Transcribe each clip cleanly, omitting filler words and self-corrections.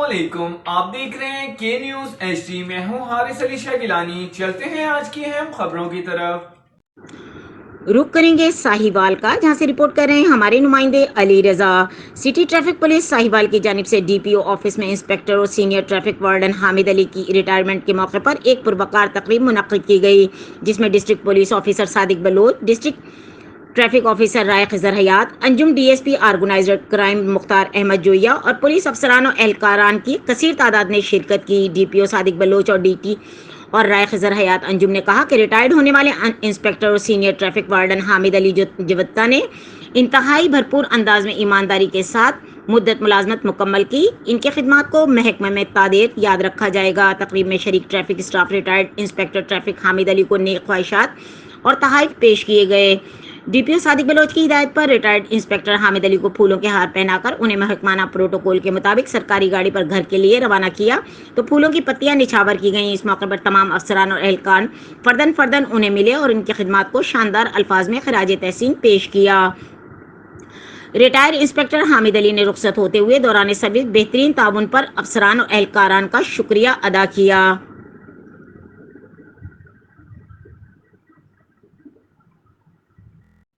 अस्सलामुअलैकुम, आप देख रहे हैं के न्यूज HD। मैं हूं हारिस अली शाह गिलानी। चलते हैं आज की अहम खबरों की तरफ। रुक करेंगे साहिवाल का, जहां से रिपोर्ट कर रहे हैं हमारे नुमाइंदे अली रजा। सिटी ट्रैफिक पुलिस साहिवाल की जानिब से DPO ऑफिस में इंस्पेक्टर और senior traffic warden Hamid Ali की रिटायरमेंट के मौके पर एक पुरवकार तकरीब मुनक्किद की गई, जिसमें district police officer Sadiq Baloch, district traffic officer Rai Khizar Hayat, Anjum DSP organiser crime Mukhtar Ahmad Joya और पुलिस अफसरान और एहलकारान की कसीर तादाद ने शिरकत की। DPO सादिक बलोच और DT और राय खजर हयात अंजुम ने कहा कि रिटायर्ड होने वाले इंस्पेक्टर और senior traffic warden Hamid Ali Jawatta ने इंतहाई भरपूर अंदाज में ईमानदारी के साथ मुद्दत मुलाजमत मुकम्मल की। इनकी खिदमत को महकमे में तादेर याद रखा जाएगा। तकरीब में शरीक traffic staff retired inspector traffic Hamid Ali को नेक ख्वाहिशात और तहाइफ पेश किए गए। DPO सादिक बलोच की हिदायत पर रिटायर्ड इंस्पेक्टर हामिद अली को फूलों के हार पहनाकर उन्हें महकमाना प्रोटोकॉल के मुताबिक सरकारी गाड़ी पर घर के लिए रवाना किया, तो फूलों की पत्तियां निछावर की गईं। इस मौके पर तमाम अफसरान और एहलकार फर्दन फर्दन उन्हें मिले और इनकी खिदमत को शानदार अल्फाज में खराज तहसीन पेश किया। रिटायर्ड इंस्पेक्टर हामिद अली ने रुखसत होते हुए दौरान सर्विस बेहतरीन ताउन पर अफसरान और एहलकारान का शुक्रिया अदा किया।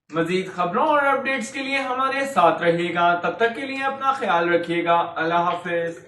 मजीद खबरों और अपडेट्स के लिए हमारे साथ रहिएगा। तब तक के लिए अपना ख्याल रखिएगा। अल्लाह हाफिज।